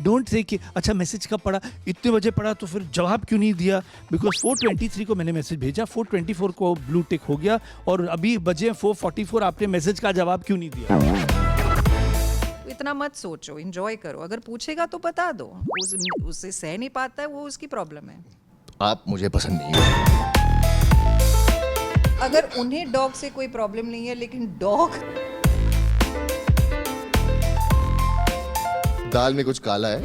Don't say कि अच्छा message कब पढ़ा, इतने बजे पढ़ा तो फिर जवाब क्यों नहीं दिया, बिकॉज 4:23 को मैंने मैसेज भेजा, 4:24 को ब्लू टिक हो गया और अभी बजे 4:44, आपने मैसेज का जवाब क्यों नहीं दिया। इतना मत सोचो, एंजॉय करो, अगर पूछेगा तो बता दो, उससे सह नहीं पाता है वो उसकी प्रॉब्लम है। आप मुझे पसंद नहीं हो। अगर उन्हें डॉग से कोई प्रॉब्लम नहीं है लेकिन डॉग दाल में कुछ काला है।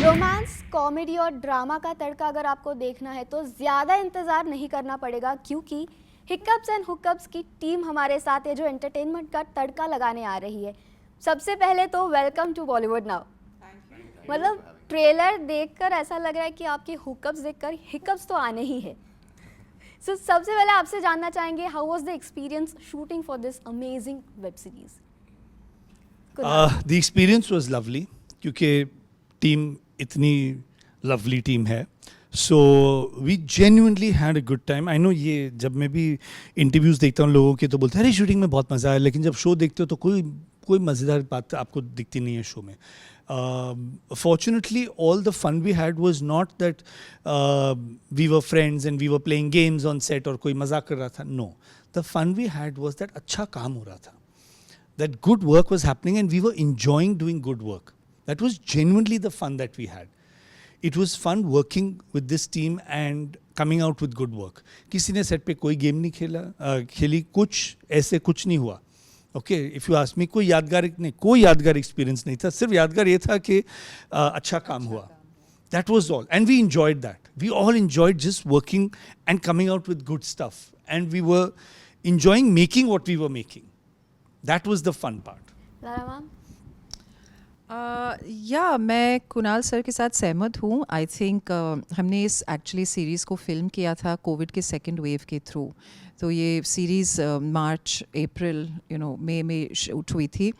रोमांस, कॉमेडी और ड्रामा का तड़का अगर आपको देखना है तो ज़्यादा इंतज़ार नहीं करना पड़ेगा, क्योंकि हिकअप्स एंड हुकअप्स की टीम हमारे साथ है जो एंटरटेनमेंट का तड़का लगाने आ रही है। सबसे पहले तो वेलकम टू बॉलीवुड नाउ। मतलब ट्रेलर देखकर ऐसा लग रहा है कि आपके हुकअप्स देखकर हिकअप्स तो आने ही है। सो सबसे पहले आपसे जानना चाहेंगे, how was the experience shooting for this amazing web series? The experience was lovely, क्योंकि टीम इतनी लवली टीम है, so we genuinely had a good time. I know ये जब मैं भी इंटरव्यूज़ देखता हूँ लोगों के तो बोलते हैं अरे शूटिंग में बहुत मज़ा आया, लेकिन जब शो देखते हो तो कोई मज़ेदार बात आपको दिखती नहीं है शो में। Fortunately, all the fun we had was not that we were friends and we were playing games on set और कोई मजाक कर रहा था. No, the fun we had was that अच्छा काम हो रहा था. That good work was happening and we were enjoying doing good work. That was genuinely the fun that we had. It was fun working with this team and coming out with good work. किसी ने set पे कोई game नहीं खेली, कुछ ऐसे कुछ नहीं हुआ. Okay, if you ask me, कोई यादगार एक्सपीरियंस नहीं था. सिर्फ यादगार ये था कि अच्छा काम हुआ. That was all and we enjoyed that. We all enjoyed just working and coming out with good stuff and we were enjoying making what we were making. That was the fun part. Lara ma'am? या मैं Kunal sir के साथ सहमत हूँ. I think हमने इस actually series को film किया था कोविड के सेकेंड वेव के थ्रू. तो ये सीरीज़ मार्च अप्रैल मई में शूट हुई थी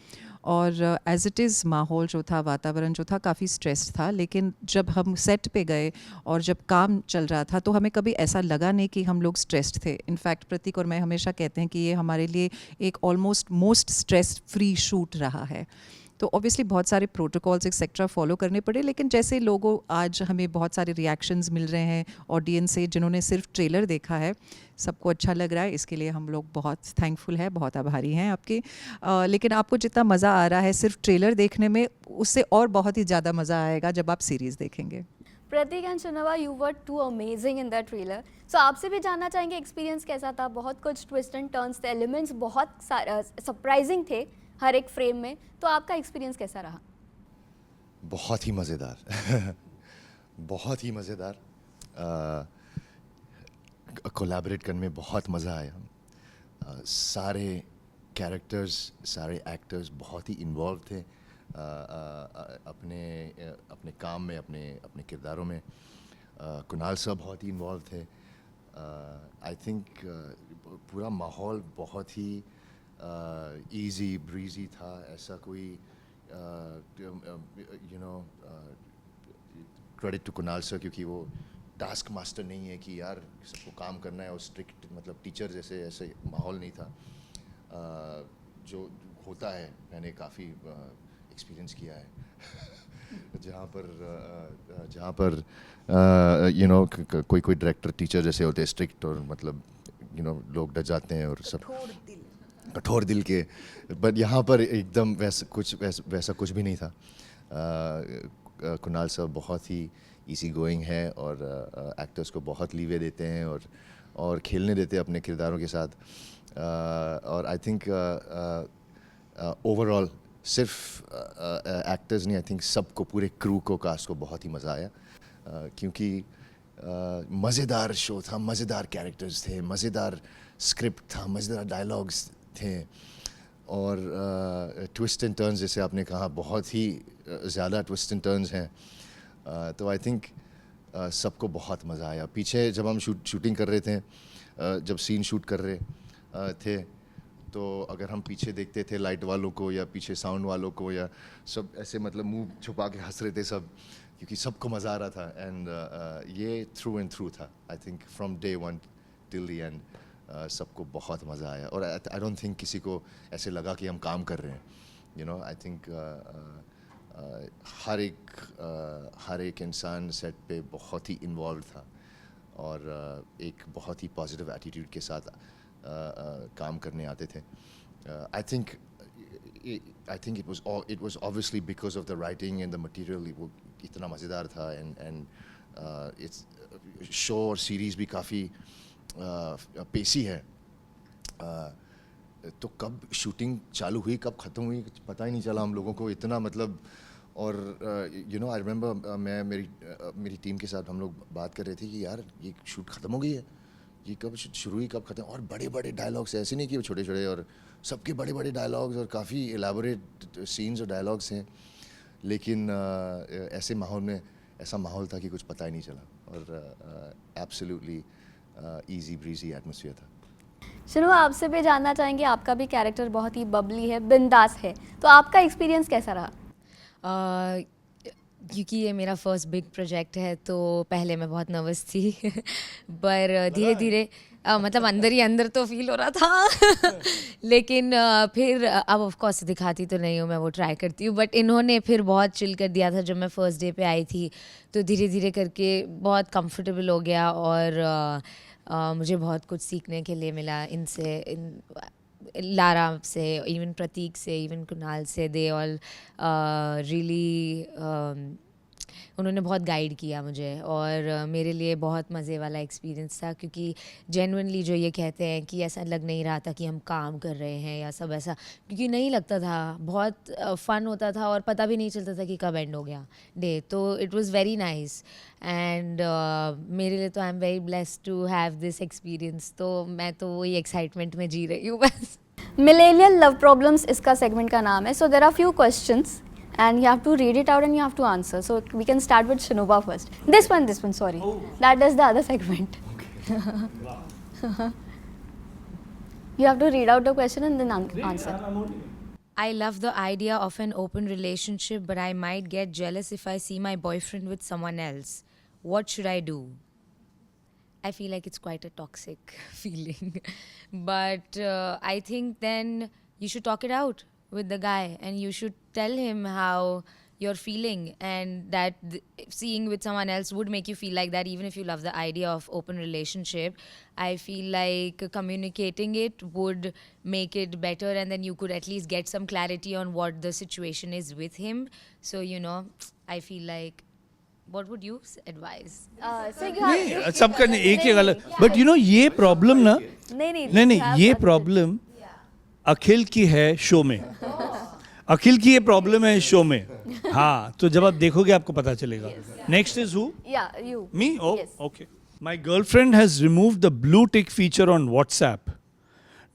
और एज़ इट इज़ माहौल जो था, वातावरण जो था, काफ़ी स्ट्रेस्ड था. लेकिन जब हम सेट पे गए और जब काम चल रहा था तो हमें कभी ऐसा लगा नहीं कि हम लोग स्ट्रेस्ड थे. इनफैक्ट प्रतीक और मैं हमेशा कहते हैं कि ये हमारे लिए एक almost most stress free shoot रहा है. तो ऑब्वियसली बहुत सारे प्रोटोकॉल्स एक्सेट्रा फॉलो करने पड़े, लेकिन जैसे लोगों आज हमें बहुत सारे रिएक्शंस मिल रहे हैं ऑडियंस से जिन्होंने सिर्फ ट्रेलर देखा है, सबको अच्छा लग रहा है. इसके लिए हम लोग बहुत थैंकफुल हैं, बहुत आभारी हैं आपके. लेकिन आपको जितना मज़ा आ रहा है सिर्फ ट्रेलर देखने में, उससे और बहुत ही ज़्यादा मज़ा आएगा जब आप सीरीज़ देखेंगे. प्रतीक एंड चुनवा, you were too amazing in the trailer. So आपसे भी जानना चाहेंगे एक्सपीरियंस कैसा था? बहुत कुछ ट्विस्ट एंड टर्न्स थे, एलिमेंट्स बहुत सरप्राइजिंग थे हर एक फ्रेम में. तो आपका एक्सपीरियंस कैसा रहा? बहुत ही मज़ेदार. बहुत ही मज़ेदार. कोलैबोरेट करने में बहुत मज़ा आया. सारे कैरेक्टर्स, सारे एक्टर्स बहुत ही इन्वॉल्व थे अपने काम में, अपने किरदारों में. कुणाल साहब बहुत ही इन्वॉल्व थे. आई थिंक पूरा माहौल बहुत ही ईजी ब्रीजी था. ऐसा कोई क्रेडिट टू कुणाल सर, क्योंकि वो टास्क मास्टर नहीं है कि यार सबको काम करना है और स्ट्रिक्ट मतलब टीचर जैसे ऐसे माहौल नहीं था जो होता है. मैंने काफ़ी एक्सपीरियंस किया है जहाँ पर कोई डायरेक्टर टीचर जैसे होते हैं स्ट्रिक्ट और मतलब लोग डर जाते हैं और सब कठोर दिल के. बट यहाँ पर एकदम वैसा कुछ भी नहीं था. कुणाल साहब बहुत ही इजी गोइंग है और एक्टर्स को बहुत लीवे देते हैं और खेलने देते हैं अपने किरदारों के साथ. और आई थिंक ओवरऑल सिर्फ एक्टर्स नहीं, आई थिंक सबको, पूरे क्रू को, कास्ट को बहुत ही मज़ा आया. क्योंकि मज़ेदार शो था, मज़ेदार कैरेक्टर्स थे, मज़ेदार स्क्रिप्ट था, मज़ेदार डायलॉग्स थे और ट्विस्ट एंड टर्न्स जैसे आपने कहा, बहुत ही ज़्यादा ट्विस्ट एंड टर्न्स हैं. तो आई थिंक सबको बहुत मज़ा आया. पीछे जब हम शूटिंग कर रहे थे, जब सीन शूट कर रहे थे, तो अगर हम पीछे देखते थे लाइट वालों को या पीछे साउंड वालों को, या सब ऐसे मतलब मुंह छुपा के हंस रहे थे सब, क्योंकि सबको मज़ा आ रहा था. एंड ये थ्रू एंड थ्रू था. I think from day one till the end सबको बहुत मज़ा आया. और आई डोंट थिंक किसी को ऐसे लगा कि हम काम कर रहे हैं. You know, I think हर एक इंसान सेट पे बहुत ही इन्वॉल्व था और एक बहुत ही पॉजिटिव एटीट्यूड के साथ काम करने आते थे. I think it was obviously because of the writing and the material. वो इतना मज़ेदार था and it's शो और सीरीज़ भी काफ़ी पेसी है. तो कब शूटिंग चालू हुई कब ख़त्म हुई पता ही नहीं चला हम लोगों को इतना मतलब. और यू नो आई रिमेंबर मैं मेरी टीम के साथ हम लोग बात कर रहे थे कि यार ये शूट ख़त्म हो गई है, ये कब शुरू हुई कब ख़त्म. और बड़े बड़े डायलॉग्स ऐसे नहीं कि वो छोटे छोटे, और सबके बड़े बड़े डायलॉग्स और काफ़ी एलाबोरेट सीन्स और डायलॉग्स हैं. लेकिन ऐसे माहौल में ऐसा माहौल था कि कुछ पता ही नहीं चला और एब्सोल्युटली इजी ब्रीजी एटमॉस्फेयर था. शुरू आपसे भी जानना चाहेंगे, आपका भी कैरेक्टर बहुत ही बबली है, बिंदास है, तो आपका एक्सपीरियंस कैसा रहा? क्योंकि ये मेरा फर्स्ट बिग प्रोजेक्ट है तो पहले मैं बहुत नर्वस थी पर धीरे धीरे मतलब अंदर ही अंदर तो फील हो रहा था लेकिन फिर अब ऑफ कोर्स दिखाती तो नहीं हूँ मैं, वो ट्राई करती हूँ. बट इन्होंने फिर बहुत चिल कर दिया था जब मैं फर्स्ट डे पे आई थी, तो धीरे धीरे करके बहुत कंफर्टेबल हो गया और मुझे बहुत कुछ सीखने के लिए मिला इनसे, लारा से, इवन प्रतीक से, इवन कुणाल से. दे ऑल रियली उन्होंने बहुत गाइड किया मुझे और मेरे लिए बहुत मज़े वाला एक्सपीरियंस था क्योंकि जेन्युइनली जो ये कहते हैं कि ऐसा लग नहीं रहा था कि हम काम कर रहे हैं या सब ऐसा, क्योंकि नहीं लगता था. बहुत फ़न होता था और पता भी नहीं चलता था कि कब एंड हो गया डे. तो it was very nice and मेरे लिए तो I am very blessed to have this experience. तो मैं तो वही एक्साइटमेंट में जी रही हूँ बस. मिलेनियल लव प्रॉब्लम्स इसका सेगमेंट का नाम है. So there are few questions and you have to read it out and you have to answer. So we can start with Shinoba first. This one, sorry. That is the other segment. You have to read out the question and then answer. I love the idea of an open relationship, but I might get jealous if I see my boyfriend with someone else. What should I do? I feel like it's quite a toxic feeling. But I think then you should talk it out with the guy and you should tell him how you're feeling and that seeing with someone else would make you feel like that. Even if you love the idea of open relationship, I feel like communicating it would make it better and then you could at least get some clarity on what the situation is with him. So you know, I feel like what would you advise? So you have नहीं सबका नहीं, एक ही गलत. But you know ये problem ना, नहीं ये problem अखिल की है शो में. अखिल की ये प्रॉब्लम है शो में. हाँ, तो जब आप देखोगे आपको पता चलेगा. Next is who? Yeah, you. Me? Oh, Yes. okay. My girlfriend has removed the blue tick feature on WhatsApp.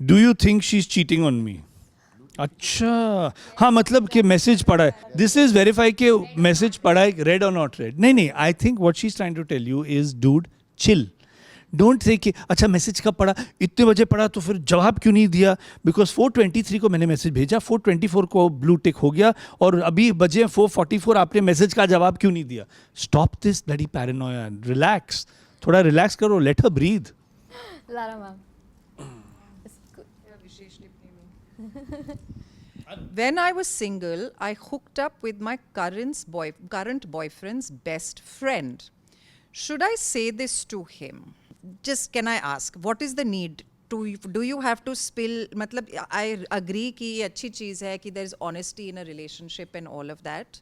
Do you think she's cheating on me? अच्छा, हाँ मतलब कि मैसेज पढ़ा है. दिस इज वेरीफाई के मैसेज पढ़ा है, read और नॉट रेड. नहीं, I think what she is trying to tell you is dude chill. Don't say कि अच्छा मैसेज कब पढ़ा, इतने बजे पढ़ा तो फिर जवाब क्यों नहीं दिया. बिकॉज 4:23 को मैंने मैसेज भेजा, 4:24 को ब्लू टिक हो गया और अभी बजे 4:44 आपने मैसेज का जवाब क्यों नहीं दिया. Stop this bloody paranoia. Relax, थोड़ा रिलैक्स करो, let her breathe. Lara ma'am. When I was single, I hooked up with my current boyfriend's best friend. Should I say this to him? Just can I ask, what is the need? Do you have to spill? मतलब I agree कि ये अच्छी चीज़ है कि there is honesty in a relationship and all of that.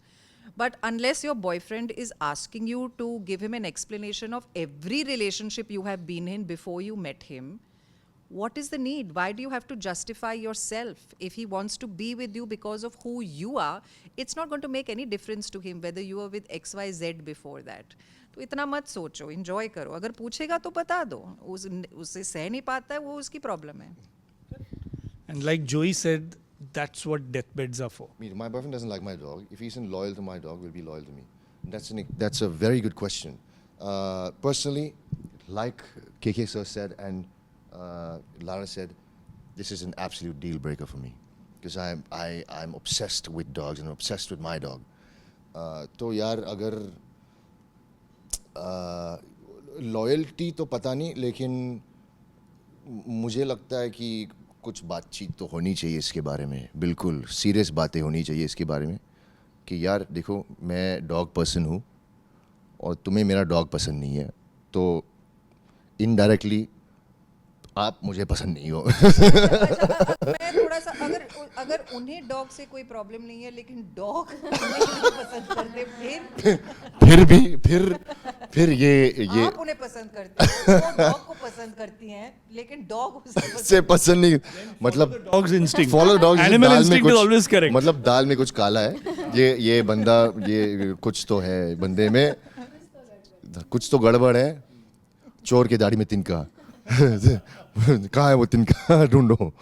But unless your boyfriend is asking you to give him an explanation of every relationship you have been in before you met him, what is the need? Why do you have to justify yourself? If he wants to be with you because of who you are, it's not going to make any difference to him whether you were with XYZ before that. तो इतना मत सोचो, enjoy करो. अगर पूछेगा तो बता दो. उससे सह नहीं पाता है, वो उसकी प्रॉब्लम है. And like Joey said, that's what deathbeds are for. My boyfriend doesn't like my dog. If he isn't loyal to my dog, will be loyal to me. That's a very good question. Personally, like KK sir said and Lara said, this is an absolute deal breaker for me because I'm obsessed with dogs and obsessed with my dog. तो यार अगर loyalty तो पता नहीं, लेकिन मुझे लगता है कि कुछ बातचीत तो होनी चाहिए इसके बारे में, बिल्कुल सीरियस बातें होनी चाहिए इसके बारे में कि यार देखो मैं डॉग पर्सन हूँ और तुम्हें मेरा डॉग पसंद नहीं है, तो इनडायरेक्टली आप मुझे पसंद नहीं हो। मैं थोड़ा सा अगर उन्हें डॉग से कोई प्रॉब्लम नहीं है लेकिन डॉग नहीं पसंद करते फिर ये आप उन्हें पसंद करते हैं, वो डॉग को पसंद करती हैं लेकिन डॉग से पसंद नहीं, मतलब Dog's instinct. Follow dog Animal instinct is always correct. मतलब दाल में कुछ काला है, ये बंदा, ये कुछ तो है बंदे में, कुछ तो गड़बड़ है, चोर के दाढ़ी में तिनका। कहाँ है वो तिनका, ढूंढो।